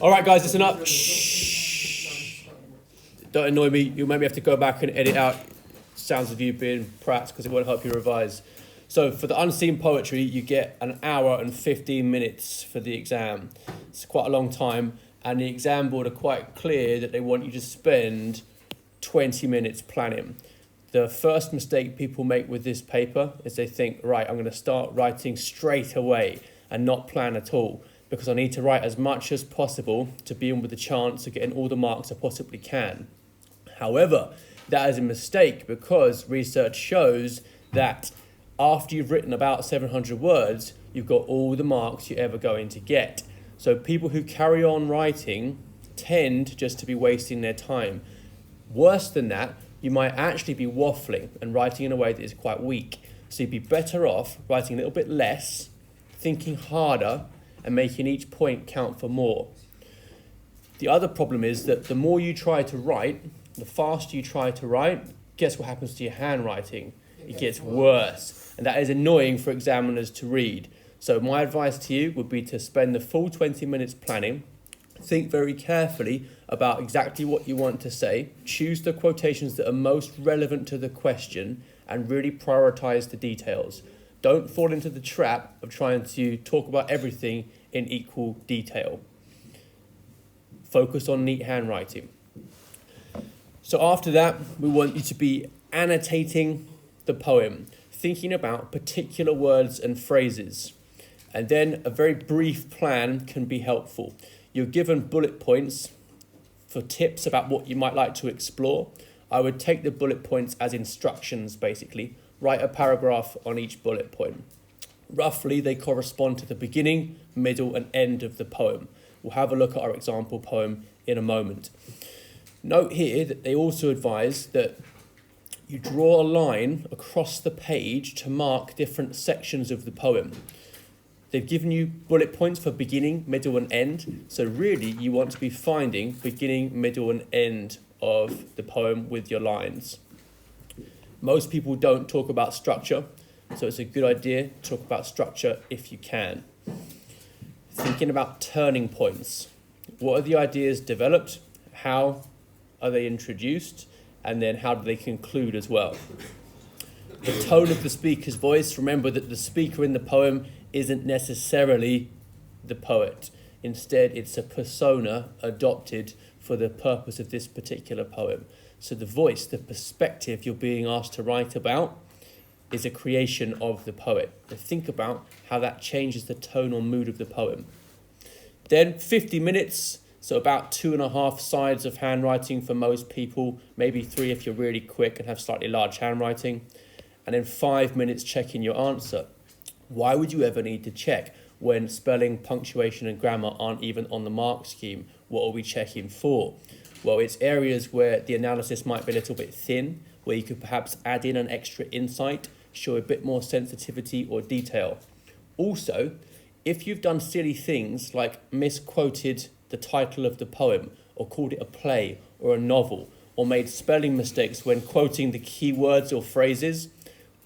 All right, guys, listen up. Shh. Don't annoy me. You'll maybe have to go back and edit out sounds of you being prats because it won't help you revise. So for the unseen poetry, you get an hour and 15 minutes for the exam. It's quite a long time, and the exam board are quite clear that they want you to spend 20 minutes planning. The first mistake people make with this paper is they think, right, I'm going to start writing straight away and not plan at all, because I need to write as much as possible to be in with the chance of getting all the marks I possibly can. However, that is a mistake, because research shows that after you've written about 700 words, you've got all the marks you're ever going to get. So people who carry on writing tend just to be wasting their time. Worse than that, you might actually be waffling and writing in a way that is quite weak. So you'd be better off writing a little bit less, thinking harder, and making each point count for more. The other problem is that the more you try to write, the faster you try to write, guess what happens to your handwriting? It gets worse. And that is annoying for examiners to read. So my advice to you would be to spend the full 20 minutes planning, think very carefully about exactly what you want to say, choose the quotations that are most relevant to the question, and really prioritize the details. Don't fall into the trap of trying to talk about everything in equal detail. Focus on neat handwriting. So after that, we want you to be annotating the poem, thinking about particular words and phrases. And then a very brief plan can be helpful. You're given bullet points for tips about what you might like to explore. I would take the bullet points as instructions, basically. Write a paragraph on each bullet point. Roughly, they correspond to the beginning, middle, and end of the poem. We'll have a look at our example poem in a moment. Note here that they also advise that you draw a line across the page to mark different sections of the poem. They've given you bullet points for beginning, middle, and end. So really, you want to be finding beginning, middle, and end of the poem with your lines. Most people don't talk about structure, so it's a good idea to talk about structure if you can. Thinking about turning points. What are the ideas developed? How are they introduced? And then how do they conclude as well? The tone of the speaker's voice. Remember that the speaker in the poem isn't necessarily the poet. Instead, it's a persona adopted for the purpose of this particular poem. So the voice, the perspective you're being asked to write about, is a creation of the poet. So think about how that changes the tone or mood of the poem. Then 50 minutes, so about 2.5 sides of handwriting for most people, maybe 3 if you're really quick and have slightly large handwriting. And then 5 minutes checking your answer. Why would you ever need to check when spelling, punctuation, and grammar aren't even on the mark scheme? What are we checking for? Well, it's areas where the analysis might be a little bit thin, where you could perhaps add in an extra insight, show a bit more sensitivity or detail. Also, if you've done silly things like misquoted the title of the poem, or called it a play or a novel, or made spelling mistakes when quoting the key words or phrases,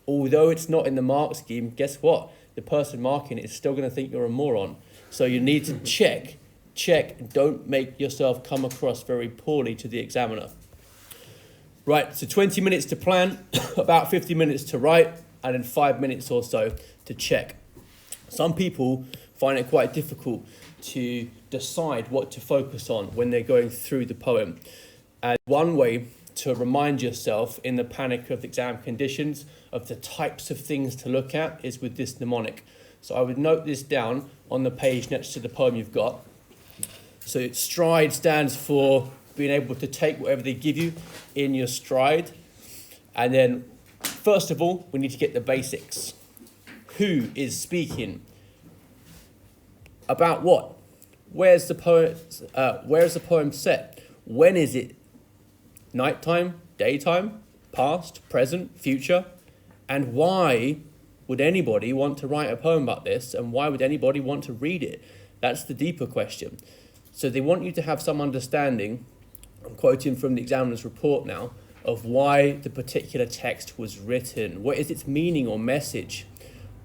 although it's not in the mark scheme, guess what? The person marking it is still going to think you're a moron. So you need to check, don't make yourself come across very poorly to the examiner. Right, so 20 minutes to plan, about 50 minutes to write, and then 5 minutes or so to check. Some people find it quite difficult to decide what to focus on when they're going through the poem. And one way to remind yourself in the panic of exam conditions of the types of things to look at is with this mnemonic. So I would note this down on the page next to the poem you've got. So stride stands for being able to take whatever they give you in your stride. And then, first of all, we need to get the basics. Who is speaking? About what? Where's the poem set? When is it? Nighttime, daytime, past, present, future? And why would anybody want to write a poem about this? And why would anybody want to read it? That's the deeper question. So they want you to have some understanding, I'm quoting from the examiner's report now, of why the particular text was written. What is its meaning or message?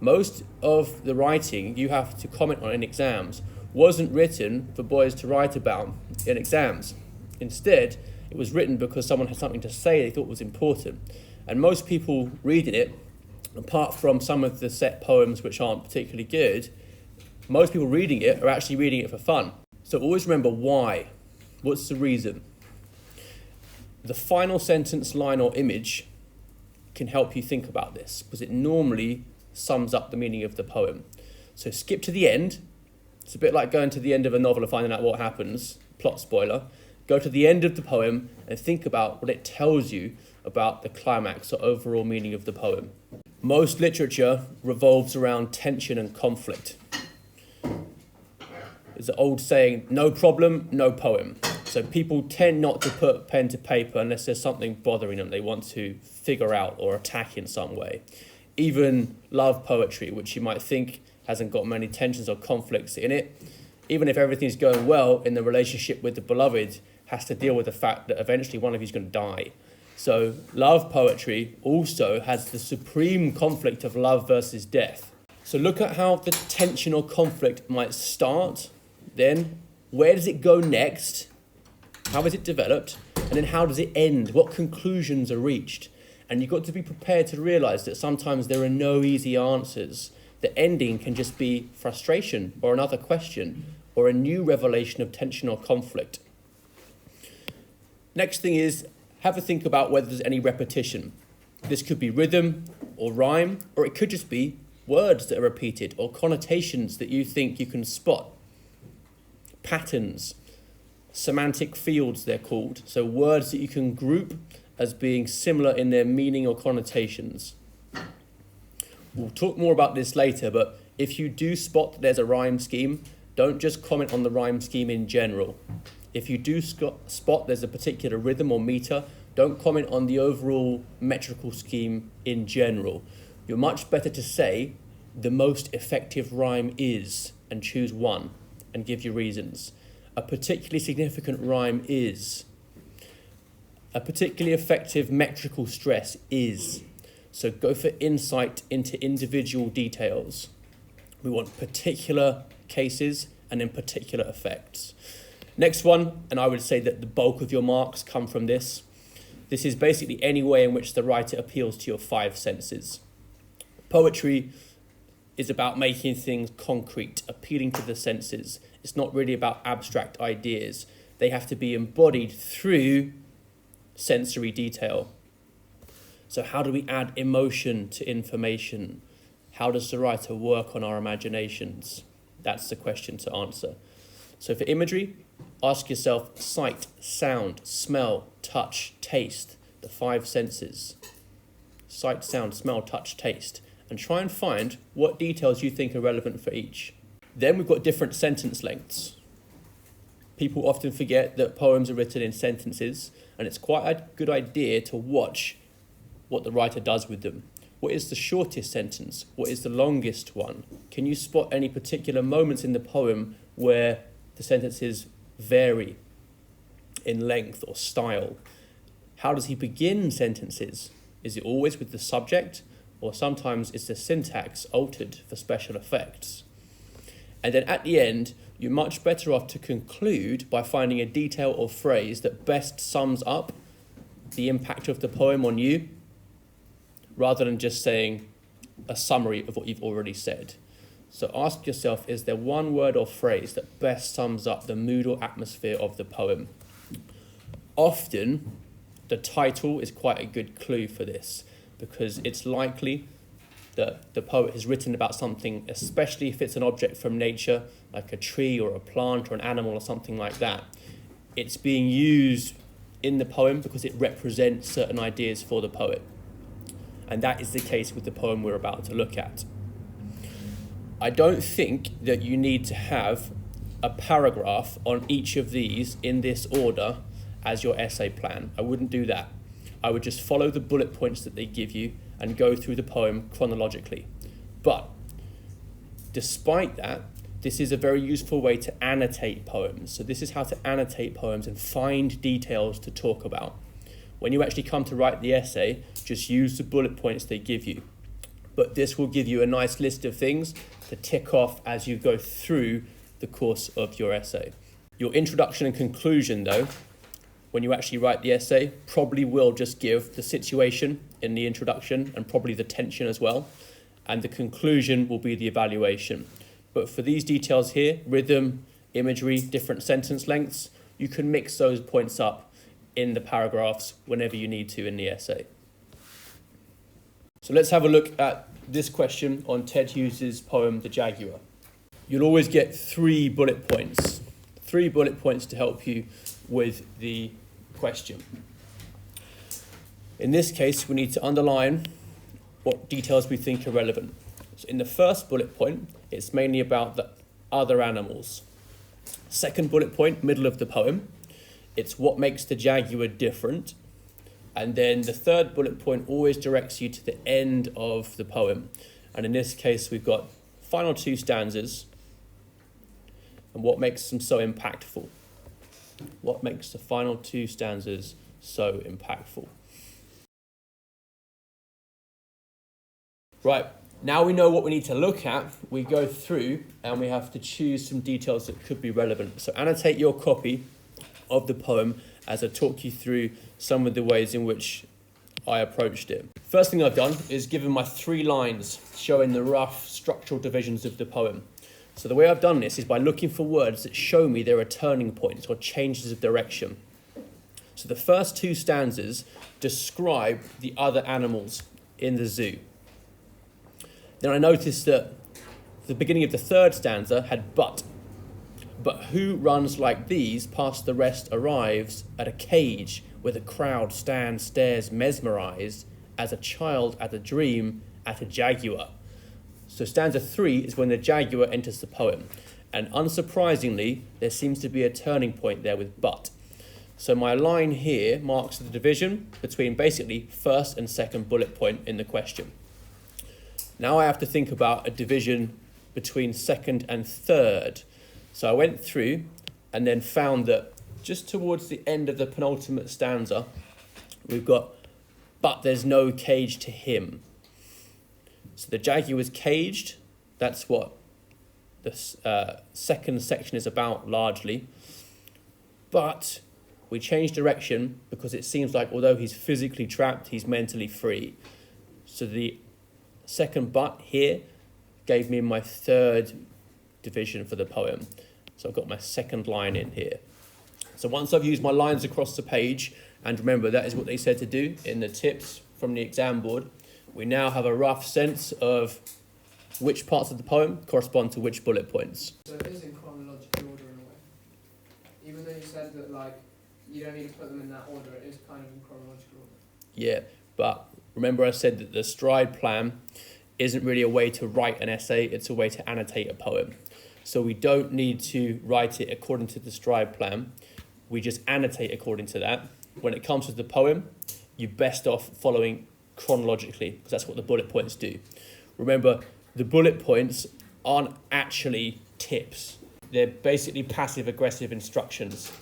Most of the writing you have to comment on in exams wasn't written for boys to write about in exams. Instead, it was written because someone had something to say they thought was important. And most people reading it, apart from some of the set poems which aren't particularly good, most people reading it are actually reading it for fun. So always remember why. What's the reason? The final sentence, line, or image can help you think about this because it normally sums up the meaning of the poem. So skip to the end. It's a bit like going to the end of a novel and finding out what happens, plot spoiler. Go to the end of the poem and think about what it tells you about the climax or overall meaning of the poem. Most literature revolves around tension and conflict. There's an old saying, no problem, no poem. So people tend not to put pen to paper unless there's something bothering them they want to figure out or attack in some way. Even love poetry, which you might think hasn't got many tensions or conflicts in it, even if everything's going well in the relationship with the beloved, has to deal with the fact that eventually one of you's going to die. So love poetry also has the supreme conflict of love versus death. So look at how the tension or conflict might start, then where does it go next, how is it developed, and then how does it end, what conclusions are reached. And you've got to be prepared to realise that sometimes there are no easy answers. The ending can just be frustration or another question or a new revelation of tension or conflict. Next thing is, have a think about whether there's any repetition. This could be rhythm or rhyme, or it could just be words that are repeated or connotations that you think you can spot. Patterns, semantic fields they're called, so words that you can group as being similar in their meaning or connotations. We'll talk more about this later, but if you do spot that there's a rhyme scheme, don't just comment on the rhyme scheme in general. If you do spot there's a particular rhythm or meter, don't comment on the overall metrical scheme in general. You're much better to say the most effective rhyme is and choose one and give your reasons. A particularly significant rhyme is. A particularly effective metrical stress is. So go for insight into individual details. We want particular cases and then particular effects. Next one, and I would say that the bulk of your marks come from this. This is basically any way in which the writer appeals to your five senses. Poetry is about making things concrete, appealing to the senses. It's not really about abstract ideas. They have to be embodied through sensory detail. So how do we add emotion to information? How does the writer work on our imaginations? That's the question to answer. So for imagery, ask yourself sight, sound, smell, touch, taste, the five senses. Sight, sound, smell, touch, taste. And try and find what details you think are relevant for each. Then we've got different sentence lengths. People often forget that poems are written in sentences, and it's quite a good idea to watch what the writer does with them. What is the shortest sentence? What is the longest one? Can you spot any particular moments in the poem where the sentences vary in length or style? How does he begin sentences? Is it always with the subject, or sometimes is the syntax altered for special effects? And then at the end, you're much better off to conclude by finding a detail or phrase that best sums up the impact of the poem on you, rather than just saying a summary of what you've already said. So ask yourself, is there one word or phrase that best sums up the mood or atmosphere of the poem? Often, the title is quite a good clue for this, because it's likely that the poet has written about something, especially if it's an object from nature, like a tree or a plant or an animal or something like that. It's being used in the poem because it represents certain ideas for the poet. And that is the case with the poem we're about to look at. I don't think that you need to have a paragraph on each of these in this order as your essay plan. I wouldn't do that. I would just follow the bullet points that they give you and go through the poem chronologically. But despite that, this is a very useful way to annotate poems. So this is how to annotate poems and find details to talk about. When you actually come to write the essay, just use the bullet points they give you. But this will give you a nice list of things to tick off as you go through the course of your essay. Your introduction and conclusion, though, when you actually write the essay, probably will just give the situation in the introduction and probably the tension as well. And the conclusion will be the evaluation. But for these details here, rhythm, imagery, different sentence lengths, you can mix those points up in the paragraphs whenever you need to in the essay. So let's have a look at this question on Ted Hughes's poem, The Jaguar. You'll always get 3 bullet points. 3 bullet points to help you with the question. In this case, we need to underline what details we think are relevant. So in the first bullet point, it's mainly about the other animals. Second bullet point, middle of the poem, it's what makes the jaguar different. And then the third bullet point always directs you to the end of the poem. And in this case, we've got final 2 stanzas and what makes them so impactful. What makes the final 2 stanzas so impactful? Right, now we know what we need to look at. We go through and we have to choose some details that could be relevant. So annotate your copy of the poem as I talk you through some of the ways in which I approached it. First thing I've done is given my 3 lines showing the rough structural divisions of the poem. So the way I've done this is by looking for words that show me there are turning points or changes of direction. So the first 2 stanzas describe the other animals in the zoo. Then I noticed that the beginning of the 3rd stanza had but who runs like these past the rest arrives at a cage where the crowd stands, stares, mesmerized as a child at a dream at a jaguar. So stanza 3 is when the jaguar enters the poem. And unsurprisingly, there seems to be a turning point there with but. So my line here marks the division between basically first and second bullet point in the question. Now I have to think about a division between second and third. So I went through and then found that just towards the end of the penultimate stanza, we've got, but there's no cage to him. So the jaguar was caged. That's what the second section is about largely. But we changed direction because it seems like although he's physically trapped, he's mentally free. So the second but here gave me my 3rd division for the poem. So I've got my 2nd line in here. So once I've used my lines across the page, and remember that is what they said to do in the tips from the exam board, we now have a rough sense of which parts of the poem correspond to which bullet points. So it is in chronological order in a way. Even though you said that like you don't need to put them in that order, it is kind of in chronological order. Yeah, but remember I said that the stride plan isn't really a way to write an essay, it's a way to annotate a poem. So we don't need to write it according to the stride plan. We just annotate according to that. When it comes to the poem, you're best off following chronologically because that's what the bullet points do. Remember, the bullet points aren't actually tips. They're basically passive-aggressive instructions.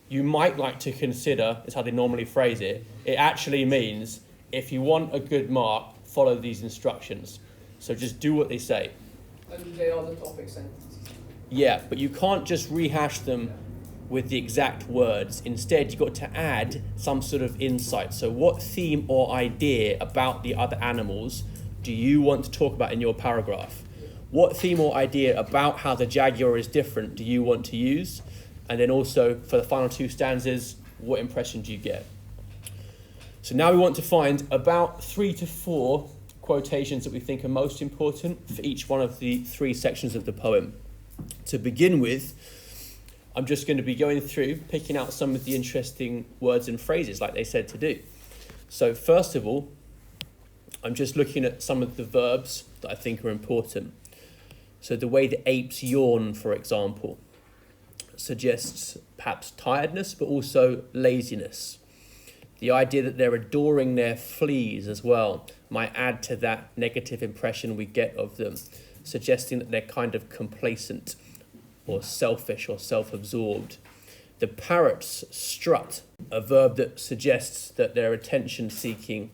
You might like to consider, is how they normally phrase it, it actually means if you want a good mark, follow these instructions. So just do what they say. And they are the topic sentences. Yeah, but you can't just rehash them with the exact words. Instead, you've got to add some sort of insight. So what theme or idea about the other animals do you want to talk about in your paragraph? What theme or idea about how the jaguar is different do you want to use? And then also, for the final 2 stanzas, what impression do you get? So now we want to find about 3 to 4 quotations that we think are most important for each one of the 3 sections of the poem. To begin with, I'm just going to be going through, picking out some of the interesting words and phrases like they said to do. So first of all, I'm just looking at some of the verbs that I think are important. So the way the apes yawn, for example, suggests perhaps tiredness, but also laziness. The idea that they're adoring their fleas as well might add to that negative impression we get of them, suggesting that they're kind of complacent or selfish or self-absorbed. The parrots strut, a verb that suggests that they're attention-seeking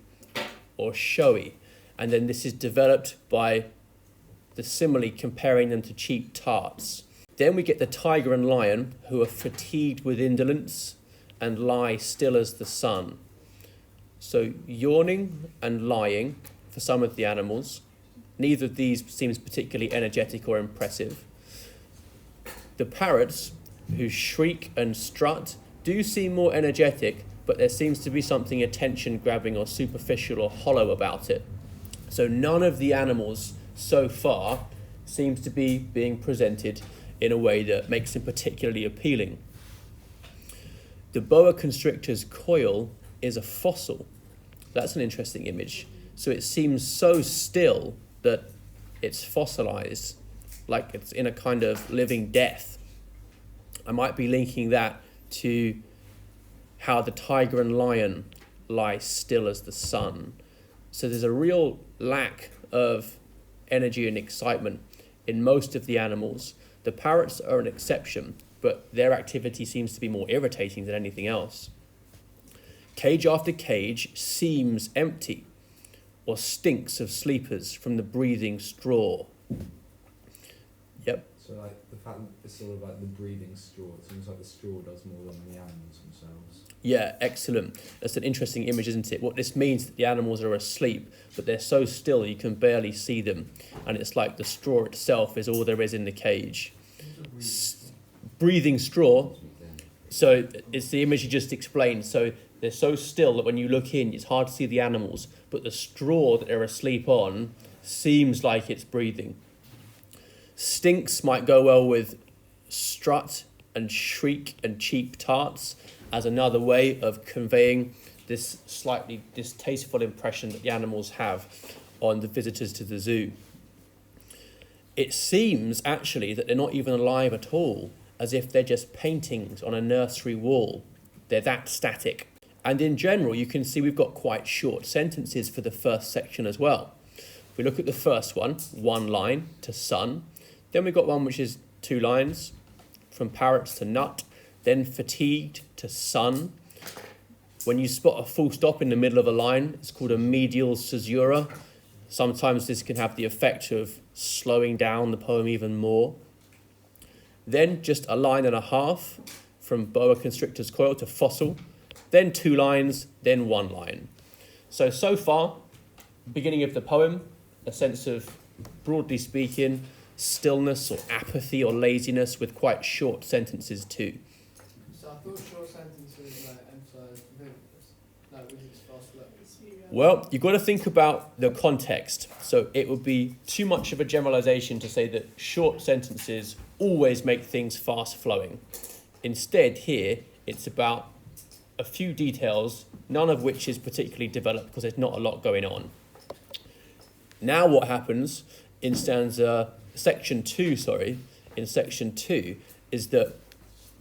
or showy. And then this is developed by the simile comparing them to cheap tarts. Then we get the tiger and lion, who are fatigued with indolence and lie still as the sun. So yawning and lying for some of the animals. Neither of these seems particularly energetic or impressive. The parrots, who shriek and strut, do seem more energetic, but there seems to be something attention-grabbing or superficial or hollow about it. So none of the animals so far seems to be being presented in a way that makes them particularly appealing. The boa constrictor's coil is a fossil. That's an interesting image. So it seems so still that it's fossilized, like it's in a kind of living death. I might be linking that to how the tiger and lion lie still as the sun. So there's a real lack of energy and excitement in most of the animals. The parrots are an exception, but their activity seems to be more irritating than anything else. Cage after cage seems empty, or stinks of sleepers from the breathing straw. Yep. So like the fact that it's sort of like the breathing straw, it seems like the straw does more than the animals themselves. Yeah, excellent. That's an interesting image, isn't it? What this means that the animals are asleep, but they're so still you can barely see them. And it's like the straw itself is all there is in the cage. Breathing straw. So it's the image you just explained. So they're so still that when you look in, it's hard to see the animals, but the straw that they're asleep on seems like it's breathing. Stinks might go well with strut and shriek and cheap tarts as another way of conveying this slightly distasteful impression that the animals have on the visitors to the zoo. It seems actually that they're not even alive at all, as if they're just paintings on a nursery wall. They're that static. And in general, you can see we've got quite short sentences for the first section as well. If we look at the first one line to sun. Then we've got one which is 2 lines, from parrots to nut. Then fatigued to sun. When you spot a full stop in the middle of a line, it's called a medial caesura. Sometimes this can have the effect of slowing down the poem even more. Then just a line and a half, from boa constrictor's coil to fossil. Then 2 lines, then 1 line. So far, beginning of the poem, a sense of, broadly speaking, stillness or apathy or laziness with quite short sentences too. So I thought short sentences emphasised vividness, like with its fast flow. Well, you've got to think about the context. So it would be too much of a generalisation to say that short sentences always make things fast flowing. Instead, here, it's about a few details, none of which is particularly developed because there's not a lot going on. Now what happens in section 2 is that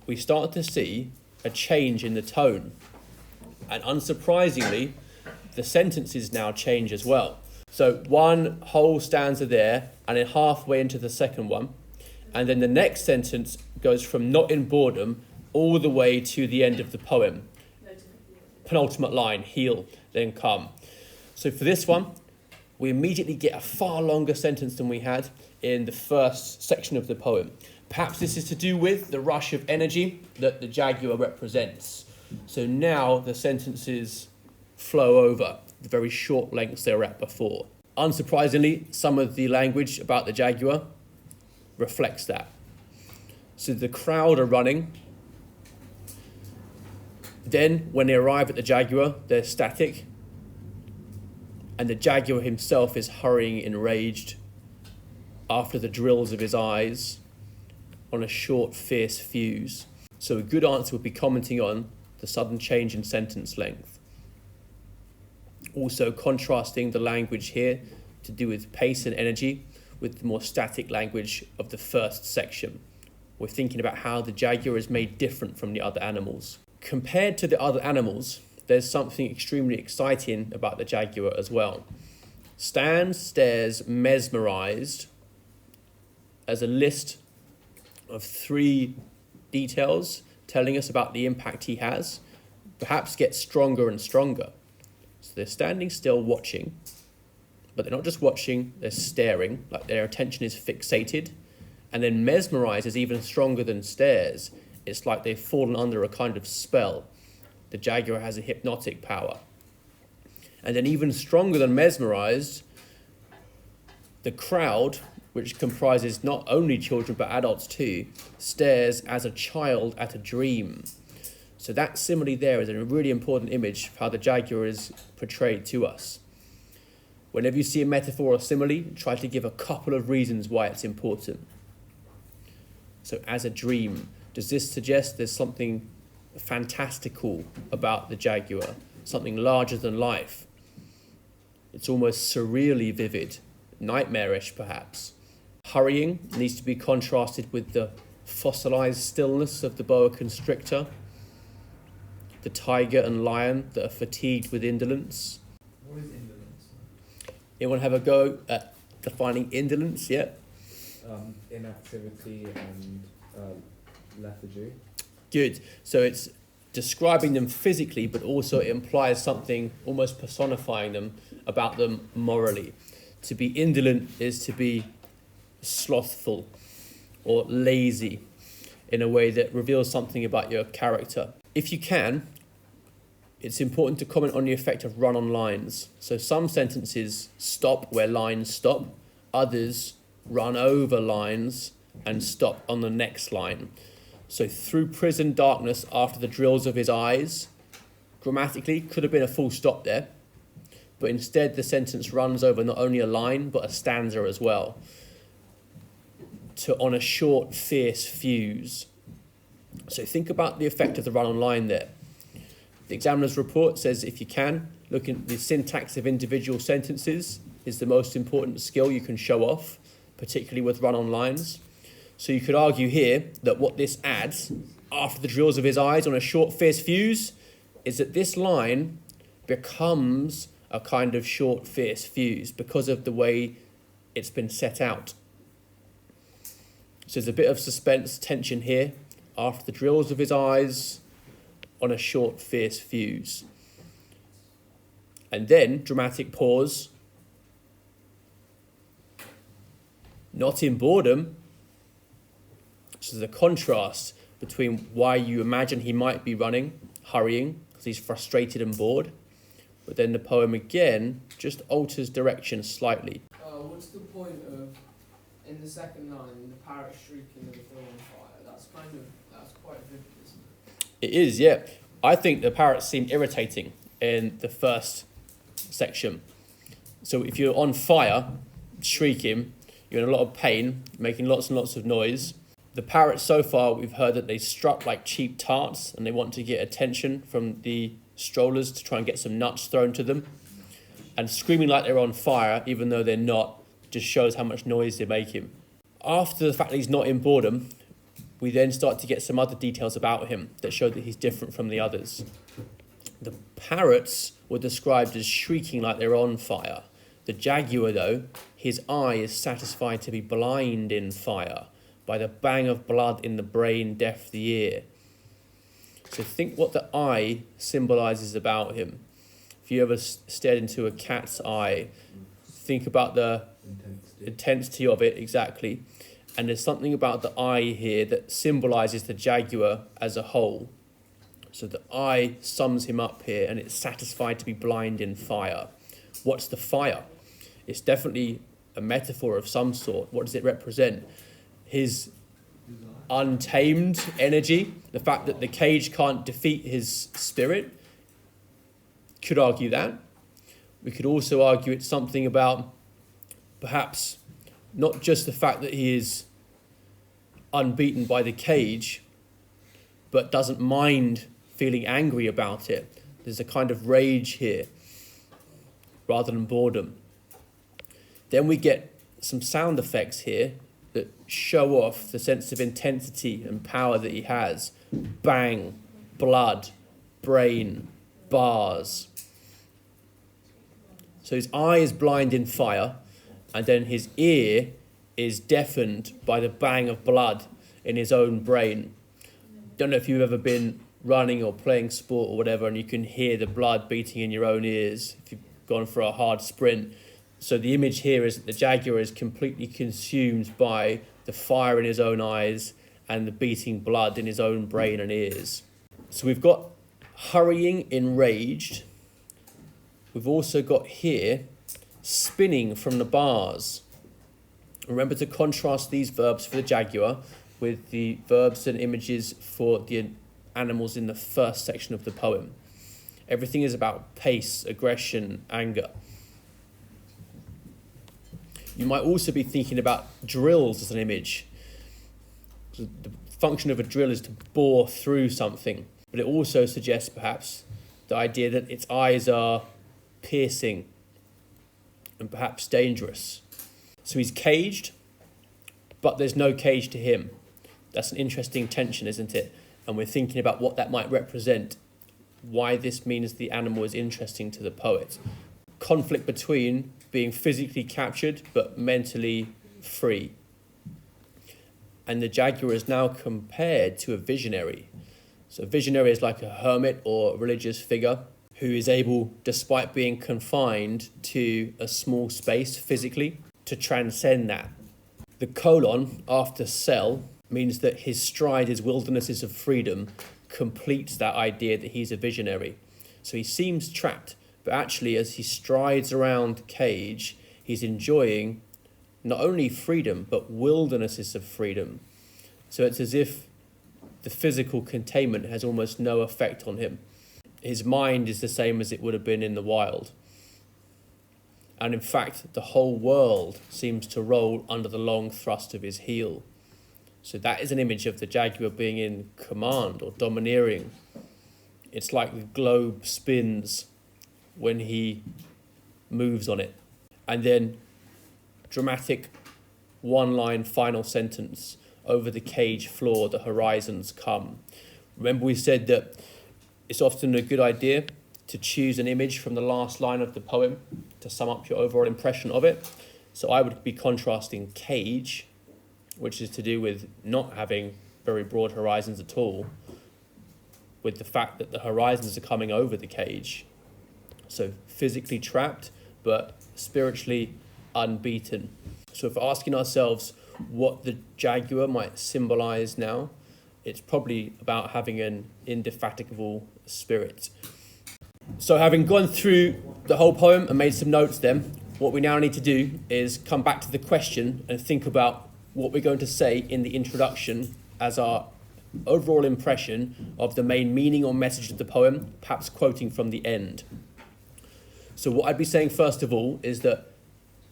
we start to see a change in the tone. And unsurprisingly, the sentences now change as well. So one whole stanza there, and then halfway into the second one. And then the next sentence goes from not in boredom all the way to the end of the poem. Penultimate line, heal, then come. So for this one, we immediately get a far longer sentence than we had in the first section of the poem. Perhaps this is to do with the rush of energy that the jaguar represents. So now the sentences flow over the very short lengths they were at before. Unsurprisingly, some of the language about the jaguar reflects that. So the crowd are running. Then, when they arrive at the jaguar, they're static. And the jaguar himself is hurrying enraged after the drills of his eyes on a short, fierce fuse. So a good answer would be commenting on the sudden change in sentence length. Also contrasting the language here to do with pace and energy with the more static language of the first section. We're thinking about how the jaguar is made different from the other animals. Compared to the other animals, there's something extremely exciting about the jaguar as well. Stares mesmerized as a list of 3 details telling us about the impact he has, perhaps gets stronger and stronger. So they're standing still watching, but they're not just watching, they're staring, like their attention is fixated, And then mesmerise is even stronger than stares. It's like they've fallen under a kind of spell. The Jaguar has a hypnotic power. And then even stronger than mesmerised, the crowd, which comprises not only children but adults too, stares as a child at a dream. So that simile there is a really important image of how the Jaguar is portrayed to us. Whenever you see a metaphor or simile, try to give a couple of reasons why it's important. So as a dream, does this suggest there's something fantastical about the Jaguar, something larger than life? It's almost surreally vivid, nightmarish perhaps. Hurrying needs to be contrasted with the fossilized stillness of the boa constrictor, the tiger and lion that are fatigued with indolence. What is indolence? Anyone have a go at defining indolence yet? Inactivity and lethargy. Good. So it's describing them physically, but also it implies something, almost personifying them, about them morally. To be indolent is to be slothful or lazy in a way that reveals something about your character. If you can, it's important to comment on the effect of run-on lines. So some sentences stop where lines stop, others run over lines and stop on the next line. So through prison darkness after the drills of his eyes, grammatically could have been a full stop there, but instead the sentence runs over not only a line but a stanza as well. To on a short fierce fuse. So think about the effect of the run-on line there. The examiner's report says if you can, look at the syntax of individual sentences is the most important skill you can show off, particularly with run-on lines. So you could argue here that what this adds, after the drills of his eyes on a short fierce fuse, is that this line becomes a kind of short fierce fuse because of the way it's been set out. So there's a bit of suspense, tension here, after the drills of his eyes on a short fierce fuse. And then, dramatic pause. Not in boredom. So there's a contrast between why you imagine he might be running, hurrying, because he's frustrated and bored. But then the poem again just alters direction slightly. What's the point of, in the second line, the parrot shrieking of the hill on fire? That's quite vivid, isn't it? It is, yeah. I think the parrots seem irritating in the first section. So if you're on fire, shrieking, you're in a lot of pain, making lots and lots of noise. The parrots, so far, we've heard that they struck like cheap tarts and they want to get attention from the strollers to try and get some nuts thrown to them. And screaming like they're on fire, even though they're not, just shows how much noise they're making. After the fact that he's not in boredom, we then start to get some other details about him that show that he's different from the others. The parrots were described as shrieking like they're on fire. The Jaguar, though, his eye is satisfied to be blind in fire by the bang of blood in the brain, deaf the ear. So think what the eye symbolises about him. If you ever stared into a cat's eye, think about the intensity of it, exactly. And there's something about the eye here that symbolises the Jaguar as a whole. So the eye sums him up here, and it's satisfied to be blind in fire. What's the fire? It's definitely a metaphor of some sort. What does it represent? His untamed energy, the fact that the cage can't defeat his spirit. Could argue that. We could also argue it's something about perhaps not just the fact that he is unbeaten by the cage, but doesn't mind feeling angry about it. There's a kind of rage here, rather than boredom. Then we get some sound effects here that show off the sense of intensity and power that he has. Bang, blood, brain, bars. So his eye is blind in fire, and then his ear is deafened by the bang of blood in his own brain. Don't know if you've ever been running or playing sport or whatever, and you can hear the blood beating in your own ears if you've gone for a hard sprint. So the image here is that the Jaguar is completely consumed by the fire in his own eyes, and the beating blood in his own brain and ears. So we've got hurrying, enraged. We've also got here spinning from the bars. Remember to contrast these verbs for the jaguar with the verbs and images for the animals in the first section of the poem. Everything is about pace, aggression, anger. You might also be thinking about drills as an image. The function of a drill is to bore through something, but it also suggests perhaps the idea that its eyes are piercing and perhaps dangerous. So he's caged, but there's no cage to him. That's an interesting tension, isn't it? And we're thinking about what that might represent, why this means the animal is interesting to the poet. Conflict between being physically captured but mentally free. And the jaguar is now compared to a visionary. So a visionary is like a hermit or a religious figure who is able, despite being confined to a small space physically, to transcend that. The colon after cell means that his stride, his wildernesses of freedom, completes that idea that he's a visionary. So he seems trapped, but actually as he strides around cage, he's enjoying not only freedom, but wildernesses of freedom. So it's as if the physical containment has almost no effect on him. His mind is the same as it would have been in the wild. And in fact, the whole world seems to roll under the long thrust of his heel. So that is an image of the jaguar being in command or domineering. It's like the globe spins when he moves on it. And then dramatic one-line final sentence: over the cage floor the horizons come. Remember we said that it's often a good idea to choose an image from the last line of the poem to sum up your overall impression of it. So I would be contrasting cage, which is to do with not having very broad horizons at all, with the fact that the horizons are coming over the cage. So physically trapped, but spiritually unbeaten. So if we're asking ourselves what the jaguar might symbolize now, it's probably about having an indefatigable spirit. So having gone through the whole poem and made some notes then, what we now need to do is come back to the question and think about what we're going to say in the introduction as our overall impression of the main meaning or message of the poem, perhaps quoting from the end. So what I'd be saying first of all is that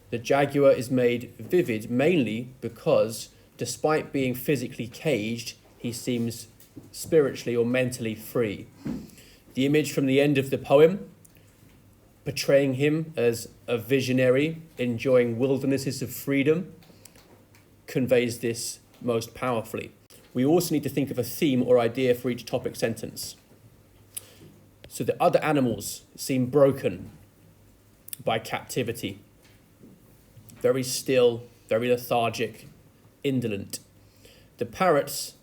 the jaguar is made vivid mainly because despite being physically caged, he seems spiritually or mentally free. The image from the end of the poem, portraying him as a visionary, enjoying wildernesses of freedom, conveys this most powerfully. We also need to think of a theme or idea for each topic sentence. So the other animals seem broken by captivity. Very still, very lethargic, indolent. The parrots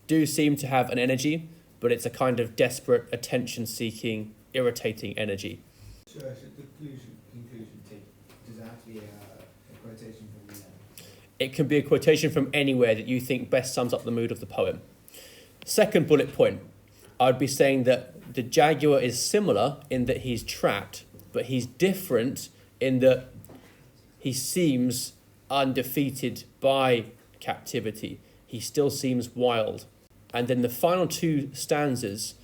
do seem to have an energy, but it's a kind of desperate, attention-seeking, irritating energy. So should the conclusion take, does it have to be a quotation from the end? It can be a quotation from anywhere that you think best sums up the mood of the poem. Second bullet point, I would be saying that the jaguar is similar in that he's trapped, but he's different in that he seems undefeated by captivity. He still seems wild. And then the final two stanzas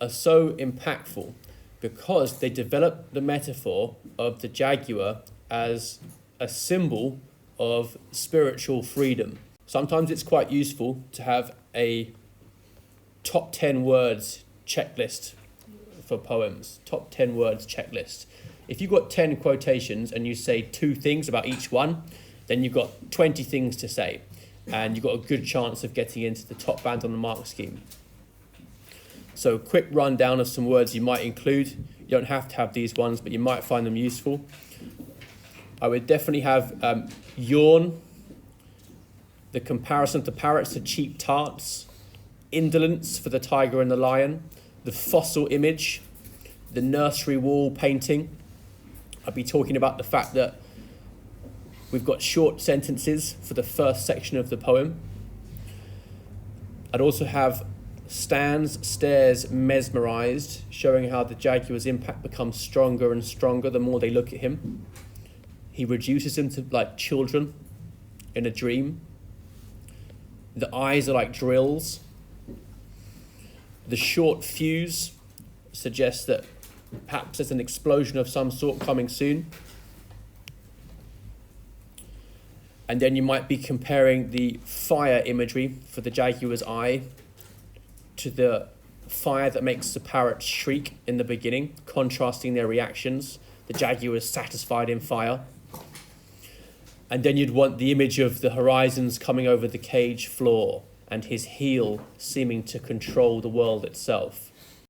are so impactful because they develop the metaphor of the jaguar as a symbol of spiritual freedom. Sometimes it's quite useful to have a top 10 words checklist for poems, top 10 words checklist. If you've got 10 quotations and you say 2 things about each one, then you've got 20 things to say, and you've got a good chance of getting into the top band on the mark scheme. So quick rundown of some words you might include. You don't have to have these ones, but you might find them useful. I would definitely have yawn, the comparison of the parrots to cheap tarts, indolence for the tiger and the lion, the fossil image, the nursery wall painting. I'd be talking about the fact that We've got short sentences for the first section of the poem. I'd also have stands, stares, mesmerised, showing how the Jaguar's impact becomes stronger and stronger the more they look at him. He reduces them to like children in a dream. The eyes are like drills. The short fuse suggests that perhaps there's an explosion of some sort coming soon. And then you might be comparing the fire imagery for the Jaguar's eye to the fire that makes the parrot shriek in the beginning, contrasting their reactions. The Jaguar is satisfied in fire. And then you'd want the image of the horizons coming over the cage floor and his heel seeming to control the world itself.